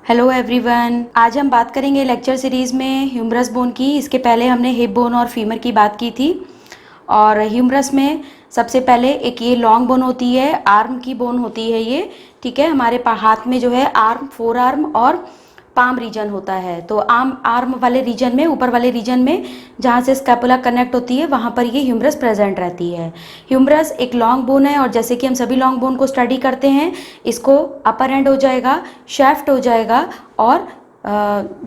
Hello everyone, आज हम बात करेंगे लेक्चर सीरीज़ में ह्यूमरस बोन की। इसके पहले हमने हिप बोन और फीमर की बात की थी। और ह्यूमरस में सबसे पहले एक ये लॉन्ग बोन होती है, आर्म की बोन होती है ये। ठीक है, हमारे हाथ में जो है आर्म, फोर आर्म और पाम रीजन होता है। तो आर्म वाले रीजन में, ऊपर वाले रीजन में जहाँ से स्कैपुला कनेक्ट होती है वहाँ पर ये ह्यूमरस प्रेजेंट रहती है। ह्यूमरस एक लॉन्ग बोन है और जैसे कि हम सभी लॉन्ग बोन को स्टडी करते हैं, इसको अपर एंड हो जाएगा, शैफ्ट हो जाएगा और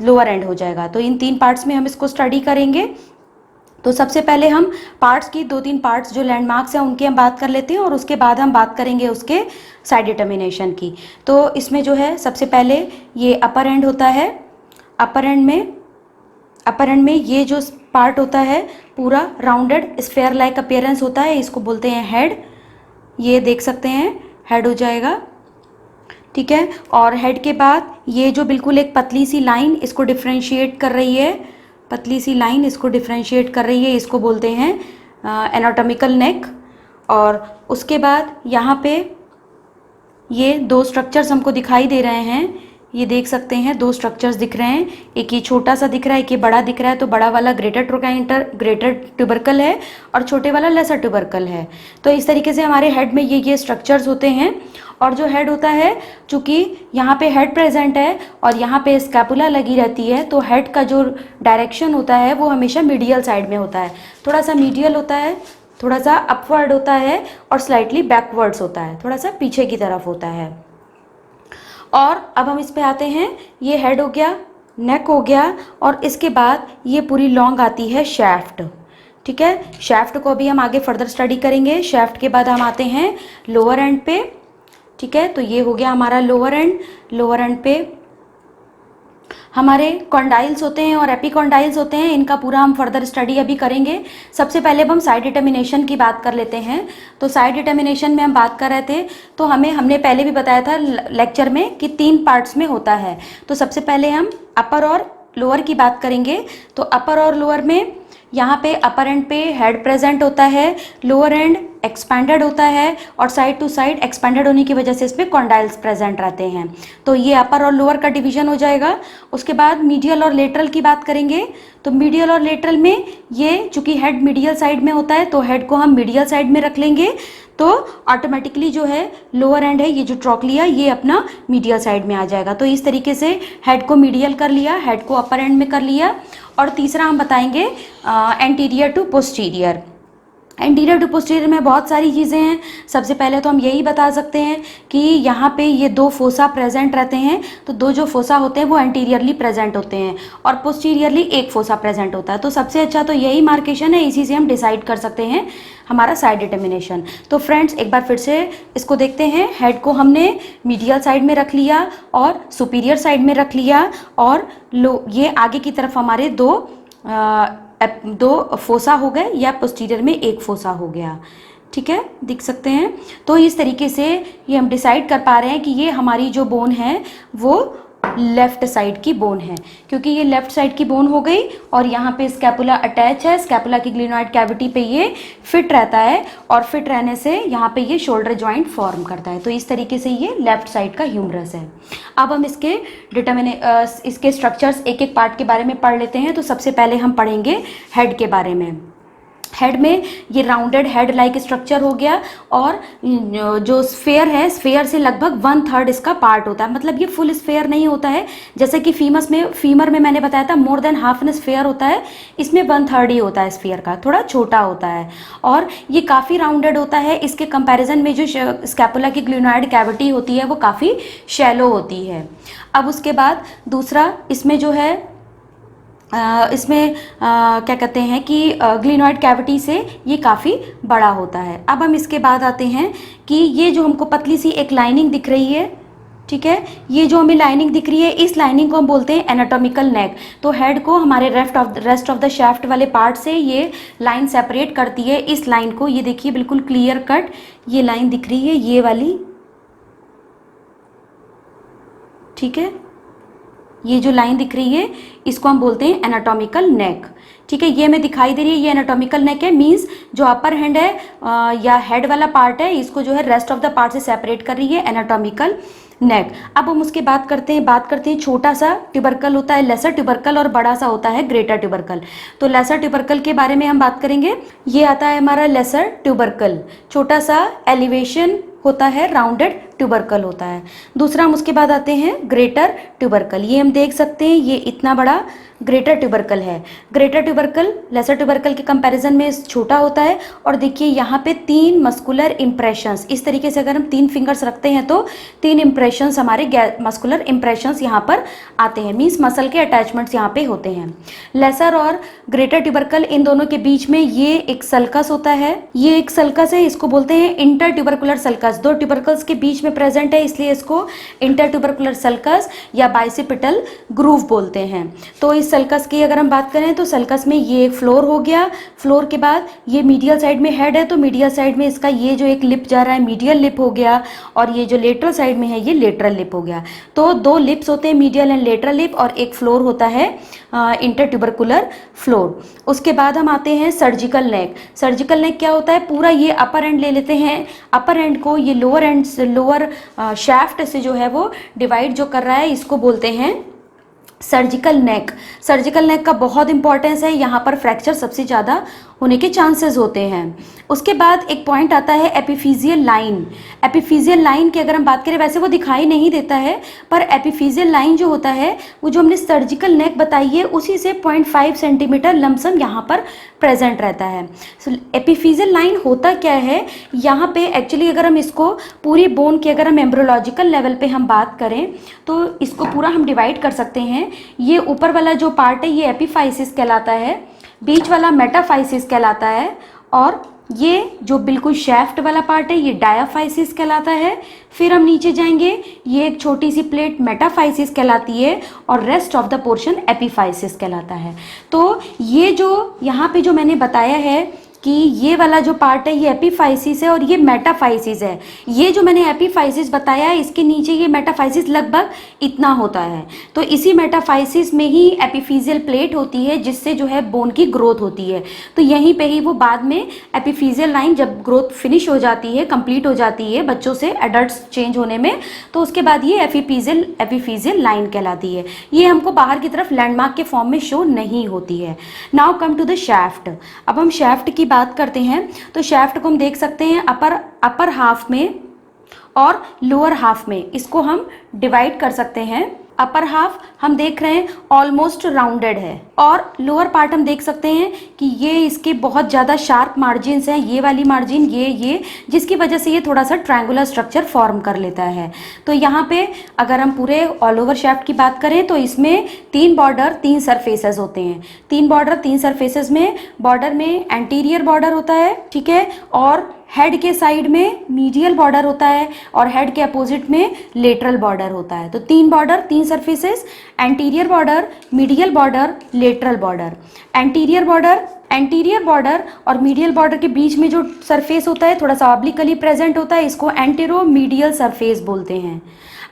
लोअर एंड हो जाएगा। तो इन तीन पार्ट्स में हम इसको स्टडी करेंगे। तो सबसे पहले हम पार्ट्स की दो तीन पार्ट्स जो लैंडमार्क्स हैं उनकी हम बात कर लेते हैं और उसके बाद हम बात करेंगे उसके साइड डिटर्मिनेशन की। तो इसमें जो है सबसे पहले ये अपर एंड होता है। अपर एंड में ये जो पार्ट होता है पूरा राउंडेड स्फेयर लाइक अपीयरेंस होता है, इसको बोलते हैं हेड। ये देख सकते हैं, हेड हो जाएगा। ठीक है, और हेड के बाद ये जो बिल्कुल एक पतली सी लाइन इसको डिफ्रेंशिएट कर रही है, पतली सी लाइन इसको डिफ्रेंशिएट कर रही है, इसको बोलते हैं एनाटॉमिकल नेक। और उसके बाद यहाँ पे ये दो स्ट्रक्चर्स हमको दिखाई दे रहे हैं, ये देख सकते हैं दो स्ट्रक्चर्स दिख रहे हैं। एक ये छोटा सा दिख रहा है, एक ये बड़ा दिख रहा है। तो बड़ा वाला ग्रेटर ट्यूबरकल है और छोटे वाला लेसर ट्यूबरकल है। तो इस तरीके से हमारे हेड में ये स्ट्रक्चर्स होते हैं। और जो हेड होता है, चूँकि यहाँ पे हेड प्रेजेंट है और यहाँ पे स्कैपुला लगी रहती है, तो हेड का जो डायरेक्शन होता है वो हमेशा मीडियल साइड में होता है। थोड़ा सा मीडियल होता है, थोड़ा सा अपवर्ड होता है और स्लाइटली बैकवर्ड्स होता है, थोड़ा सा पीछे की तरफ होता है। और अब हम इस पे आते हैं, ये हेड हो गया, नेक हो गया और इसके बाद ये पूरी लॉन्ग आती है शैफ्ट। ठीक है, शैफ्ट को अभी हम आगे फर्दर स्टडी करेंगे। शैफ्ट के बाद हम आते हैं लोअर एंड पे। ठीक है, तो ये हो गया हमारा लोअर एंड। लोअर एंड पे हमारे कॉन्डाइल्स होते हैं और एपिकॉन्डाइल्स होते हैं, इनका पूरा हम फर्दर स्टडी अभी करेंगे। सबसे पहले अब हम साइड डिटर्मिनेशन की बात कर लेते हैं। तो साइड डिटर्मिनेशन में हम बात कर रहे थे, तो हमने पहले भी बताया था लेक्चर में कि तीन पार्ट्स में होता है। तो सबसे पहले हम अपर और लोअर की बात करेंगे। तो अपर और लोअर में यहाँ पे अपर एंड पे हेड प्रेजेंट होता है, लोअर एंड एक्सपैंडेड होता है और साइड टू साइड एक्सपैंडेड होने की वजह से इसमें कॉन्डाइल्स प्रेजेंट रहते हैं। तो ये अपर और लोअर का डिवीजन हो जाएगा। उसके बाद मीडियल और लेटरल की बात करेंगे। तो मीडियल और लेटरल में ये चूंकि हेड मीडियल साइड में होता है तो हेड को हम मीडियल साइड में रख लेंगे, तो ऑटोमेटिकली जो है लोअर एंड है, ये जो ट्रोक्लिया, ये अपना मीडियल साइड में आ जाएगा। तो इस तरीके से हेड को मीडियल कर लिया, हेड को अपर एंड में कर लिया। और तीसरा हम बताएंगे anterior to posterior. Anterior to posterior में बहुत सारी चीज़ें हैं। सबसे पहले तो हम यही बता सकते हैं कि यहाँ पे ये दो फोसा प्रेजेंट रहते हैं। तो दो जो फोसा होते हैं वो एंटीरियरली प्रेजेंट होते हैं और पोस्टीरियरली एक फोसा प्रेजेंट होता है। तो सबसे अच्छा तो यही मार्केशन है, इसी से हम डिसाइड कर सकते हैं हमारा साइड डिटर्मिनेशन। तो फ्रेंड्स एक बार फिर से इसको देखते हैं। हेड को हमने मीडियल साइड में रख लिया और सुपीरियर साइड में रख लिया और ये आगे की तरफ हमारे दो फोसा हो गए या पोस्टीरियर में एक फोसा हो गया। ठीक है, दिख सकते हैं। तो इस तरीके से ये हम डिसाइड कर पा रहे हैं कि ये हमारी जो बोन है वो लेफ्ट साइड की बोन है, क्योंकि ये लेफ्ट साइड की बोन हो गई और यहाँ पे स्कैपुला अटैच है। स्कैपुला की ग्लिनोइड कैविटी पे ये फिट रहता है और फिट रहने से यहाँ पे ये शोल्डर जॉइंट फॉर्म करता है। तो इस तरीके से ये लेफ्ट साइड का ह्यूमरस है। अब हम इसके स्ट्रक्चर्स एक एक पार्ट के बारे में पढ़ लेते हैं। तो सबसे पहले हम पढ़ेंगे हेड के बारे में। हेड में ये राउंडेड हेड लाइक स्ट्रक्चर हो गया और जो स्फेयर है, स्फेयर से लगभग 1/3 इसका पार्ट होता है। मतलब ये फुल स्फेयर नहीं होता है, जैसे कि फीमर में मैंने बताया था more than half an sphere होता है, इसमें 1/3 ही होता है स्फेयर का, थोड़ा छोटा होता है और ये काफ़ी राउंडेड होता है। इसके कंपैरिजन में जो स्कैपुला की ग्लिनोइड कैविटी होती है वो काफ़ी शैलो होती है। अब उसके बाद दूसरा इसमें जो है क्या कहते हैं कि ग्लिनोइड कैविटी से ये काफ़ी बड़ा होता है। अब हम इसके बाद आते हैं कि ये जो हमको पतली सी एक लाइनिंग दिख रही है, ठीक है, ये जो हमें लाइनिंग दिख रही है, इस लाइनिंग को हम बोलते हैं एनाटॉमिकल नेक। तो हेड को हमारे रेस्ट ऑफ द शाफ्ट वाले पार्ट से ये लाइन सेपरेट करती है। इस लाइन को, ये देखिए बिल्कुल क्लियर कट ये लाइन दिख रही है, ये वाली। ठीक है, ये जो लाइन दिख रही है इसको हम बोलते हैं एनाटॉमिकल नेक। ठीक है, ये हमें दिखाई दे रही है, ये एनाटॉमिकल नेक है, मींस जो अपर हैंड है या हेड वाला पार्ट है इसको जो है रेस्ट ऑफ द पार्ट से सेपरेट कर रही है, एनाटॉमिकल नेक। अब हम उसके बात करते हैं छोटा सा ट्यूबरकल होता है लेसर ट्यूबरकल और बड़ा सा होता है ग्रेटर ट्यूबरकल। तो लेसर ट्यूबरकल के बारे में हम बात करेंगे। ये आता है हमारा लेसर ट्यूबरकल, छोटा सा एलिवेशन होता है, राउंडेड ट्यूबरकल होता है। दूसरा हम उसके बाद आते हैं ग्रेटर ट्यूबरकल। ये हम देख सकते हैं ये इतना बड़ा ग्रेटर ट्यूबरकल है। ग्रेटर ट्यूबरकल लेसर ट्यूबरकल के कंपैरिजन में छोटा होता है। और देखिए यहाँ पे 3 मस्कुलर इंप्रेशंस, इस तरीके से अगर हम 3 फिंगर्स रखते हैं तो 3 इंप्रेशंस हमारे मस्कुलर इंप्रेशंस यहाँ पर आते हैं, मीन्स मसल के अटैचमेंट्स यहाँ पे होते हैं। लेसर और ग्रेटर ट्यूबरकल इन दोनों के बीच में ये एक सल्कस होता है, ये एक सल्कस है, इसको बोलते हैं इंटर ट्यूबरकुलर सल्कस। 2 ट्यूबरकल्स के बीच में प्रेजेंट है इसलिए इसको इंटर ट्यूबरकुलर सल्कस या बाइसिपिटल ग्रूव बोलते हैं। तो इस सल्कस की अगर हम बात करें तो सल्कस में ये एक फ्लोर हो गया, फ्लोर के बाद ये मीडियल साइड में हेड है तो मीडियल साइड में इसका ये जो एक लिप जा रहा है मीडियल लिप हो गया, और ये जो लेटरल साइड में है ये लेटरल लिप हो गया। तो 2 लिप्स होते हैं, मीडियल एंड लेटरल लिप, और एक फ्लोर होता है इंटर ट्यूबरकुलर फ्लोर। उसके बाद हम आते हैं सर्जिकल नेक। सर्जिकल नेक क्या होता है, पूरा ये अपर एंड ले लेते हैं, अपर एंड को ये लोअर एंड से लोअर शैफ्ट से जो है वो डिवाइड जो कर रहा है इसको बोलते हैं सर्जिकल नेक। सर्जिकल नेक का बहुत इंपॉर्टेंस है, यहाँ पर फ्रैक्चर सबसे ज़्यादा होने के चांसेस होते हैं। उसके बाद एक पॉइंट आता है एपिफिजियल लाइन। एपिफिजियल लाइन की अगर हम बात करें, वैसे वो दिखाई नहीं देता है, पर एपिफिजियल लाइन जो होता है वो जो हमने सर्जिकल नेक बताई है उसी से 0.5 सेंटीमीटर लमसम यहाँ पर प्रेजेंट रहता है। एपिफिजियल लाइन होता क्या है, यहाँ पे एक्चुअली अगर हम इसको पूरी बोन की अगर हम एम्ब्रियोलॉजिकल लेवल पे हम बात करें तो इसको पूरा हम डिवाइड कर सकते हैं। ये ऊपर वाला जो पार्ट है ये एपिफाइसिस कहलाता है, बीच वाला मेटाफाइसिस कहलाता है, और ये जो बिल्कुल शैफ्ट वाला पार्ट है ये डायाफाइसिस कहलाता है। फिर हम नीचे जाएंगे, ये एक छोटी सी प्लेट मेटाफाइसिस कहलाती है और rest of the portion epiphysis कहलाता है। तो ये जो यहाँ पे जो मैंने बताया है कि ये वाला जो पार्ट है ये एपिफाइसिस है और ये मेटाफाइसिस है। ये जो मैंने एपिफाइसिस बताया है इसके नीचे ये मेटाफाइसिस लगभग इतना होता है। तो इसी मेटाफाइसिस में ही एपिफिजियल प्लेट होती है जिससे जो है बोन की ग्रोथ होती है। तो यहीं पे ही वो बाद में एपिफिजियल लाइन जब ग्रोथ फिनिश हो जाती है, कंप्लीट हो जाती है बच्चों से एडल्ट्स चेंज होने में, तो उसके बाद ये एपिफिजियल लाइन कहलाती है। ये हमको बाहर की तरफ लैंडमार्क के फॉर्म में शो नहीं होती है। Now come to the shaft. अब हम शैफ्ट की बात करते हैं तो शैफ्ट को हम देख सकते हैं अपर हाफ में और लोअर हाफ में, इसको हम डिवाइड कर सकते हैं। अपर हाफ हम देख रहे हैं ऑलमोस्ट राउंडेड है, और लोअर पार्ट हम देख सकते हैं कि ये इसके बहुत ज़्यादा शार्प मार्जिन्स हैं, ये वाली मार्जिन ये जिसकी वजह से ये थोड़ा सा ट्रायंगुलर स्ट्रक्चर फॉर्म कर लेता है। तो यहाँ पे अगर हम पूरे ऑल ओवर शैफ्ट की बात करें तो इसमें 3 बॉर्डर 3 सरफेसेस होते हैं। 3 बॉर्डर 3 सरफेसेस में बॉर्डर में एंटीरियर बॉर्डर होता है, ठीक है, और हेड के साइड में मीडियल बॉर्डर होता है और हेड के अपोजिट में लेटरल बॉर्डर होता है। तो 3 border 3 surfaces, anterior border, medial border, lateral border. Anterior border और मीडियल बॉर्डर के बीच में जो सरफेस होता है थोड़ा सा ऑब्लिकली प्रेजेंट होता है, इसको एंटेरो मीडियल सरफेस बोलते हैं।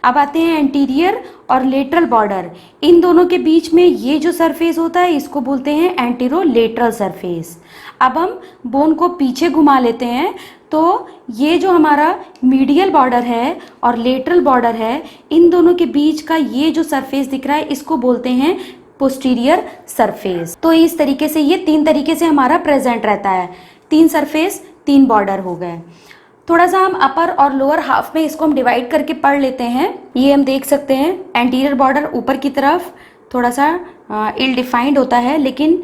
अब आते हैं एंटीरियर और लेटरल बॉर्डर, इन दोनों के बीच में ये जो सरफेस होता है इसको बोलते हैं एंटेरो लेटरल सरफेस। अब हम बोन को पीछे घुमा लेते हैं तो ये जो हमारा मीडियल बॉर्डर है और लेटरल बॉर्डर है, इन दोनों के बीच का ये जो सरफेस दिख रहा है इसको बोलते हैं पोस्टीरियर सरफेस। तो इस तरीके से ये 3 तरीके से हमारा प्रेजेंट रहता है, 3 सरफेस 3 बॉर्डर हो गए। थोड़ा सा हम अपर और लोअर हाफ में इसको हम डिवाइड करके पढ़ लेते हैं। ये हम देख सकते हैं एंटीरियर बॉर्डर ऊपर की तरफ थोड़ा सा इल डिफाइंड होता है, लेकिन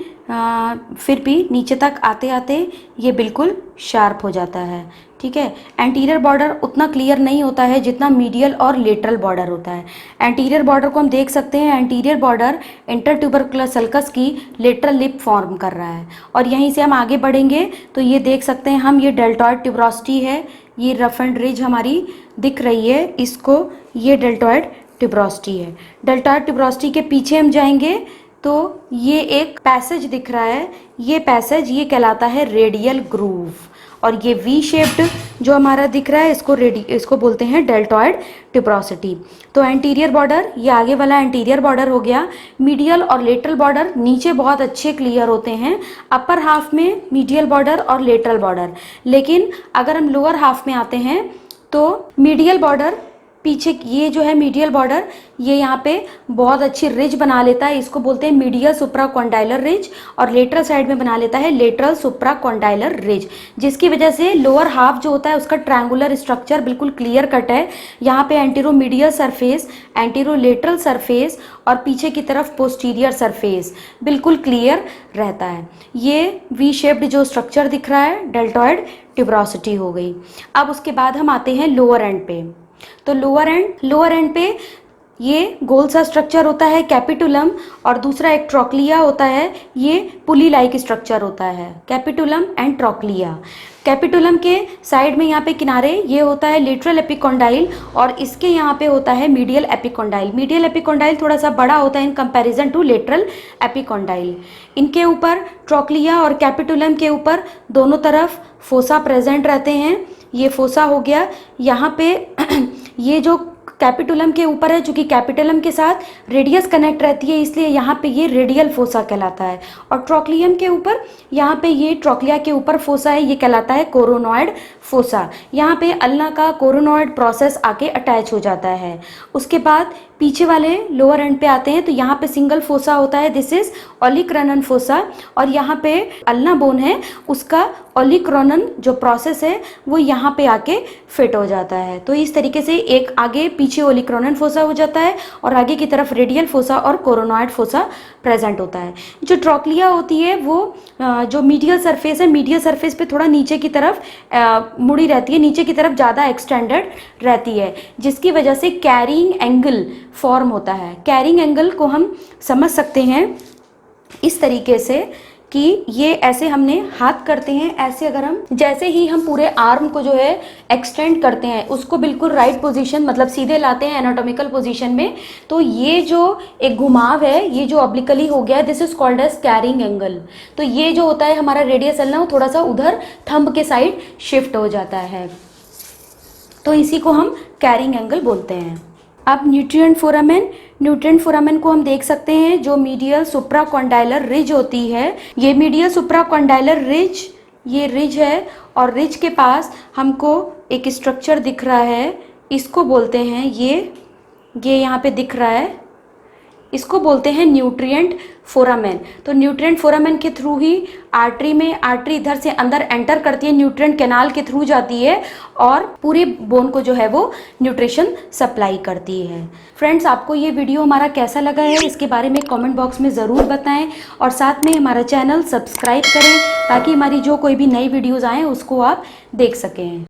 फिर भी नीचे तक आते आते ये बिल्कुल शार्प हो जाता है, ठीक है। एंटीरियर बॉर्डर उतना क्लियर नहीं होता है जितना मीडियल और लेटरल बॉर्डर होता है। एंटीरियर बॉर्डर को हम देख सकते हैं, एंटीरियर बॉर्डर इंटरट्यूबरकुलर सल्कस की लेटरल लिप फॉर्म कर रहा है, और यहीं से हम आगे बढ़ेंगे तो ये देख सकते हैं हम, ये डेल्टॉइड ट्यूबरोसिटी है, ये रफ एंड रिज हमारी दिख रही है इसको, ये डेल्टॉइड ट्यूबरोसिटी है। डेल्टॉइड ट्यूबरोसिटी के पीछे हम जाएंगे तो ये एक पैसेज दिख रहा है, ये पैसेज ये कहलाता है रेडियल ग्रूव, और ये वी शेप्ड जो हमारा दिख रहा है इसको बोलते हैं डेल्टॉइड टिप्रोसिटी। तो एंटीरियर बॉर्डर, ये आगे वाला एंटीरियर बॉर्डर हो गया। मीडियल और लेटरल बॉर्डर नीचे बहुत अच्छे क्लियर होते हैं, अपर हाफ में मीडियल बॉर्डर और लेटरल बॉर्डर। लेकिन अगर हम लोअर हाफ में आते हैं तो मीडियल बॉर्डर पीछे, ये जो है मीडियल बॉर्डर, ये यहाँ पे बहुत अच्छी रिज बना लेता है, इसको बोलते हैं मीडियल सुप्राकॉन्डाइलर रिज। और लेटरल साइड में बना लेता है लेटरल सुप्राकॉन्डाइलर रिज, जिसकी वजह से लोअर हाफ जो होता है उसका ट्रायंगुलर स्ट्रक्चर बिल्कुल क्लियर कट है। यहाँ पे antero medial surface, antero lateral surface और पीछे की तरफ पोस्टीरियर सरफेस बिल्कुल क्लियर रहता है। ये वी शेप्ड जो स्ट्रक्चर दिख रहा है डेल्टॉइड टिप्रोसिटी हो गई। अब उसके बाद हम आते हैं लोअर एंड पे। तो लोअर एंड पे ये गोल सा स्ट्रक्चर होता है कैपिटुलम, और दूसरा एक ट्रोक्लिया होता है, ये पुली लाइक स्ट्रक्चर होता है, कैपिटुलम एंड ट्रोक्लिया। कैपिटुलम के साइड में यहाँ पे किनारे ये होता है लेटरल एपिकोंडाइल, और इसके यहाँ पे होता है मीडियल एपिकोंडाइल। मीडियल एपिकोंडाइल थोड़ा सा बड़ा होता है in comparison to lateral epicondyle. इनके ऊपर ट्रोक्लिया और कैपिटुलम के ऊपर दोनों तरफ फोसा प्रेजेंट रहते हैं। ये फोसा हो गया यहाँ पे ये जो कैपिटुलम के ऊपर है, चूंकि कैपिटुलम के साथ रेडियस कनेक्ट रहती है इसलिए यहाँ पे ये रेडियल फोसा कहलाता है। और ट्रोक्लियम के ऊपर, यहाँ पे ये ट्रोक्लिया के ऊपर फोसा है, ये कहलाता है कोरोनॉइड फोसा। यहाँ पे अल्ना का कोरोनॉइड प्रोसेस आके अटैच हो जाता है। उसके बाद पीछे वाले लोअर एंड पे आते हैं तो यहाँ पे सिंगल फोसा होता है, दिस इज ओलिक्रनन फोसा। और यहाँ पे अल्ना बोन है, उसका ओलिक्रनन जो प्रोसेस है वो यहाँ पे आके फिट हो जाता है। तो इस तरीके से एक आगे पीछे ओलिक्रनन फोसा हो जाता है और आगे की तरफ रेडियल फोसा और कोरोनॉइड फोसा प्रेजेंट होता है। जो ट्रोक्लिया होती है वो जो मीडियल सरफेस है, मीडियल सरफेस पे थोड़ा नीचे की तरफ मुड़ी रहती है, नीचे की तरफ ज़्यादा एक्सटेंडेड रहती है, जिसकी वजह से कैरिंग एंगल फॉर्म होता है। कैरिंग एंगल को हम समझ सकते हैं इस तरीके से कि ये ऐसे हमने हाथ करते हैं, ऐसे अगर हम जैसे ही हम पूरे आर्म को जो है एक्सटेंड करते हैं उसको बिल्कुल राइट पोजीशन मतलब सीधे लाते हैं एनाटॉमिकल पोजीशन में, तो ये जो एक घुमाव है, ये जो ऑब्लिकली हो गया, this is called as carrying angle. तो ये जो होता है हमारा रेडियस अल्ना वो थोड़ा सा उधर थंब के साइड शिफ्ट हो जाता है, तो इसी को हम कैरिंग एंगल बोलते हैं। अब न्यूट्रिएंट फोरामेन को हम देख सकते हैं, जो मीडियल सुप्राकॉन्डाइलर रिज होती है, ये मीडियल सुप्राकॉन्डाइलर रिज, ये रिज है, और रिज के पास हमको एक स्ट्रक्चर दिख रहा है, इसको बोलते हैं ये यहाँ पे दिख रहा है, इसको बोलते हैं न्यूट्रिएंट फोरामेन। तो न्यूट्रिएंट फोरामेन के थ्रू ही आर्टरी इधर से अंदर एंटर करती है, न्यूट्रिएंट कैनाल के थ्रू जाती है और पूरे बोन को जो है वो न्यूट्रिशन सप्लाई करती है। फ्रेंड्स, आपको ये वीडियो हमारा कैसा लगा है इसके बारे में कमेंट बॉक्स में ज़रूर बताएं, और साथ में हमारा चैनल सब्सक्राइब करें ताकि हमारी जो कोई भी नई वीडियोज़ आएँ उसको आप देख सकें।